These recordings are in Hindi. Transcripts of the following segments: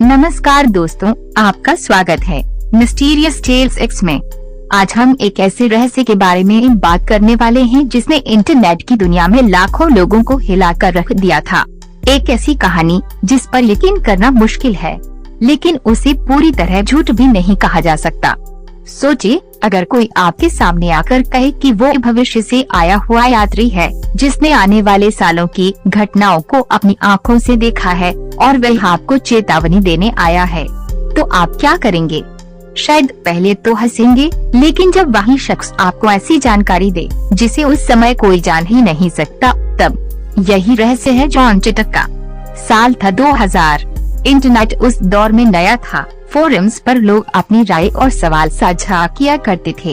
नमस्कार दोस्तों, आपका स्वागत है मिस्टीरियस टेल्स एक्स में। आज हम एक ऐसे रहस्य के बारे में बात करने वाले हैं जिसने इंटरनेट की दुनिया में लाखों लोगों को हिलाकर रख दिया था। एक ऐसी कहानी जिस पर यकीन करना मुश्किल है, लेकिन उसे पूरी तरह झूठ भी नहीं कहा जा सकता। सोचिए, अगर कोई आपके सामने आकर कहे कि वो भविष्य से आया हुआ यात्री है जिसने आने वाले सालों की घटनाओं को अपनी आंखों से देखा है और वह आपको चेतावनी देने आया है, तो आप क्या करेंगे? शायद पहले तो हंसेंगे, लेकिन जब वही शख्स आपको ऐसी जानकारी दे जिसे उस समय कोई जान ही नहीं सकता, तब यही रहस्य है जॉन चिटर का। साल था 2000। इंटरनेट उस दौर में नया था। फोरम्स पर लोग अपनी राय और सवाल साझा किया करते थे।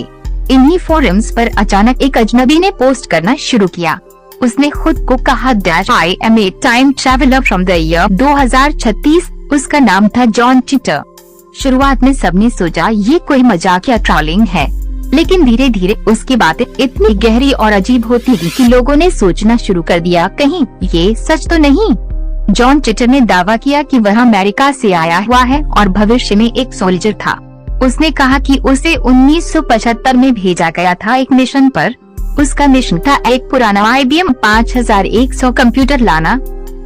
इन्हीं फोरम्स पर अचानक एक अजनबी ने पोस्ट करना शुरू किया। उसने खुद को कहा I am a time traveller from the year 2036। उसका नाम था जॉन चिटर। शुरुआत में सबने सोचा ये कोई मजाक या ट्रोलिंग है, लेकिन धीरे धीरे उसकी बातें इतनी गहरी और अजीब होती गई कि लोगों ने सोचना शुरू कर दिया, कहीं ये सच तो नहीं। जॉन चिटर ने दावा किया कि वह अमेरिका से आया हुआ है और भविष्य में एक सोल्जर था। उसने कहा कि उसे 1975 में भेजा गया था एक मिशन पर। उसका मिशन था एक पुराना IBM 5100 कंप्यूटर लाना।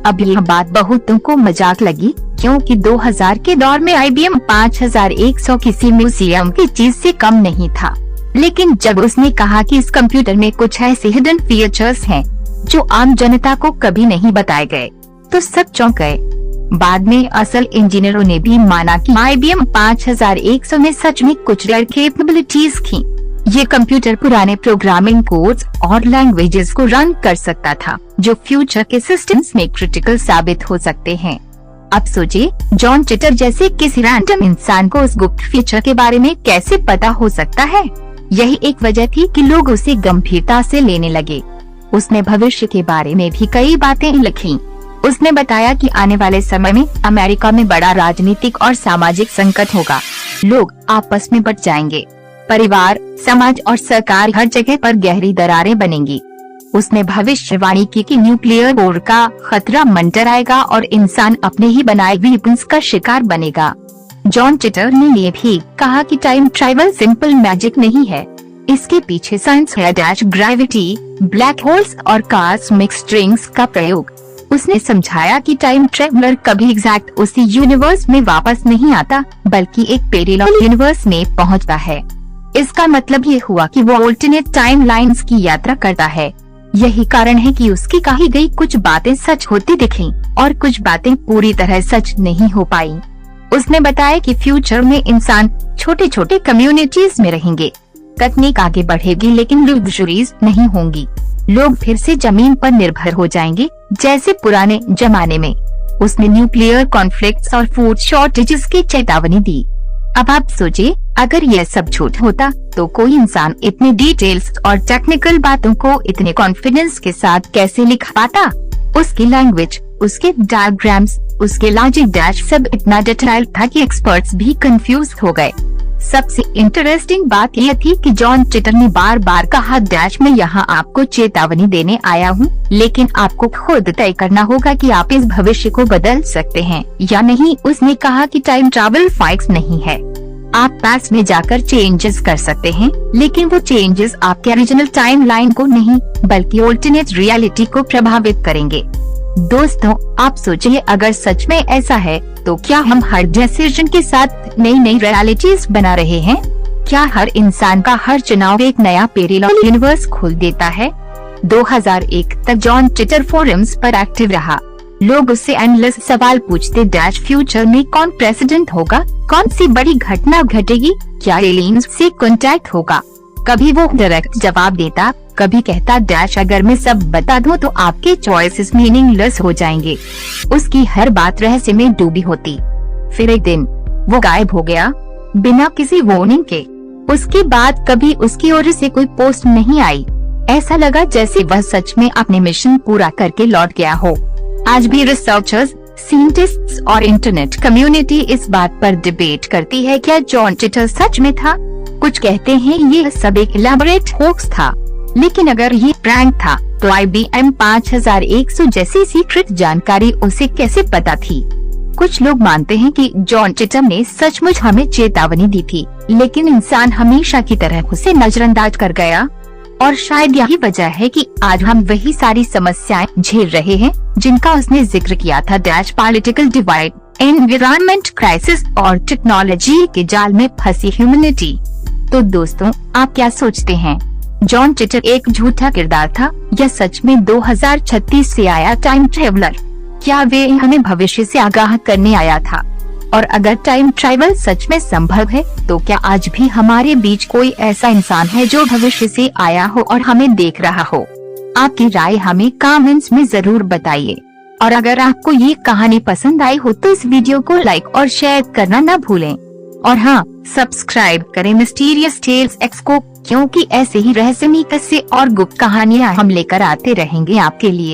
अब यह बात बहुतों को मजाक लगी, क्योंकि 2000 के दौर में IBM 5100 किसी म्यूजियम की चीज से कम नहीं था। लेकिन जब उसने कहा कि इस कंप्यूटर में कुछ ऐसे हिडन फीचर्स हैं जो आम जनता को कभी नहीं बताए गए, तो सब चौंक गए। बाद में असल इंजीनियरों ने भी माना कि IBM 5100 में सच में कुछ रेयर कैपेबिलिटीज थी। ये कंप्यूटर पुराने प्रोग्रामिंग कोड्स और लैंग्वेजेस को रन कर सकता था, जो फ्यूचर के सिस्टम्स में क्रिटिकल साबित हो सकते हैं। अब सोचिए, जॉन चिटर जैसे किसी रैंडम इंसान को उस गुप्त फीचर के बारे में कैसे पता हो सकता है? यही एक वजह थी कि लोग उसे गंभीरता से लेने लगे। उसने भविष्य के बारे में भी कई बातें लिखी। उसने बताया कि आने वाले समय में अमेरिका में बड़ा राजनीतिक और सामाजिक संकट होगा। लोग आपस में बट जाएंगे। परिवार, समाज और सरकार हर जगह पर गहरी दरारें बनेंगी। उसने भविष्यवाणी की कि न्यूक्लियर वॉर का खतरा मंडराएगा और इंसान अपने ही बनाए वेपन्स का शिकार बनेगा। जॉन चिटर ने ये भी कहा कि टाइम ट्रैवल सिंपल मैजिक नहीं है, इसके पीछे साइंस है, ग्रेविटी, ब्लैक होल्स और कॉस्मिक स्ट्रिंग्स का प्रयोग। उसने समझाया कि टाइम ट्रैवलर कभी एग्जैक्ट उसी यूनिवर्स में वापस नहीं आता, बल्कि एक पैरेलल यूनिवर्स में पहुंचता है। इसका मतलब ये हुआ कि वो अल्टरनेट टाइम लाइन्स की यात्रा करता है। यही कारण है कि उसकी कही गई कुछ बातें सच होती दिखीं और कुछ बातें पूरी तरह सच नहीं हो पाई। उसने बताया कि फ्यूचर में इंसान छोटे छोटे कम्युनिटीज में रहेंगे। तकनीक आगे बढ़ेगी, लेकिन लग्जरीज नहीं होंगी। लोग फिर से जमीन पर निर्भर हो जाएंगे, जैसे पुराने जमाने में। उसने न्यूक्लियर कॉन्फ्लिक्ट्स और फूड शॉर्टेजेस की चेतावनी दी। अब आप सोचिए, अगर यह सब झूठ होता तो कोई इंसान इतने डिटेल्स और टेक्निकल बातों को इतने कॉन्फिडेंस के साथ कैसे लिख पाता? उसकी लैंग्वेज, उसके डायग्राम्स, उसके लॉजिक डैश सब इतना डिटेल था कि एक्सपर्ट्स भी कंफ्यूज हो गए। सबसे इंटरेस्टिंग बात यह थी कि जॉन चिटर ने बार बार कहा, मैं यहाँ आपको चेतावनी देने आया हूँ, लेकिन आपको खुद तय करना होगा कि आप इस भविष्य को बदल सकते हैं या नहीं। उसने कहा कि टाइम ट्रैवल फिक्स नहीं है। आप पास में जाकर चेंजेस कर सकते हैं, लेकिन वो चेंजेस आपके ओरिजिनल टाइम लाइन को नहीं, बल्कि अल्टरनेट रियलिटी को प्रभावित करेंगे। दोस्तों, आप सोचिए, अगर सच में ऐसा है तो क्या हम हर डिसीजन के साथ नई नई रियलिटीज बना रहे हैं? क्या हर इंसान का हर चुनाव एक नया पैरेलल यूनिवर्स खोल देता है? 2001 तक जॉन चिटर फोरम्स पर एक्टिव रहा। लोग उससे एंडलेस सवाल पूछते, फ्यूचर में कौन प्रेसिडेंट होगा? कौन सी बड़ी घटना घटेगी? क्या एलियंस से कांटेक्ट होगा? कभी वो डायरेक्ट जवाब देता, कभी कहता, अगर मैं सब बता दूं तो आपके चॉइसेस मीनिंगलेस हो जाएंगे। उसकी हर बात रहस्य में डूबी होती। फिर एक दिन वो गायब हो गया, बिना किसी वार्निंग के। उसके बाद कभी उसकी ओर से कोई पोस्ट नहीं आई। ऐसा लगा जैसे वह सच में अपने मिशन पूरा करके लौट गया हो। आज भी रिसर्चर्स, साइंटिस्ट्स और इंटरनेट कम्युनिटी इस बात पर डिबेट करती है, क्या जॉन चिटर सच में था? कुछ कहते हैं ये सब एक इलैबोरेट होक्स था, लेकिन अगर ये प्रैंक था तो IBM 5100 जैसी सीक्रेट जानकारी उसे कैसे पता थी? कुछ लोग मानते हैं कि जॉन टिटम ने सचमुच हमें चेतावनी दी थी, लेकिन इंसान हमेशा की तरह उसे नजरअंदाज कर गया। और शायद यही वजह है कि आज हम वही सारी समस्याएं झेल रहे हैं जिनका उसने जिक्र किया था। पॉलिटिकल डिवाइड, एनवायरनमेंट क्राइसिस और टेक्नोलॉजी के जाल में फंसी ह्यूमैनिटी। तो दोस्तों, आप क्या सोचते हैं? जॉन टिटर एक झूठा किरदार था या सच में 2036 से आया टाइम ट्रेवलर? क्या वे हमें भविष्य से आगाह करने आया था? और अगर टाइम ट्रैवल सच में संभव है, तो क्या आज भी हमारे बीच कोई ऐसा इंसान है जो भविष्य से आया हो और हमें देख रहा हो? आपकी राय हमें कमेंट्स में जरूर बताइए। और अगर आपको ये कहानी पसंद आई हो तो इस वीडियो को लाइक और शेयर करना न भूलें। और हाँ, सब्सक्राइब करें मिस्टीरियस टेल्स एक्स को, क्योंकि ऐसे ही रहस्यमयी किस्से और गुप्त कहानियाँ हम लेकर आते रहेंगे आपके लिए।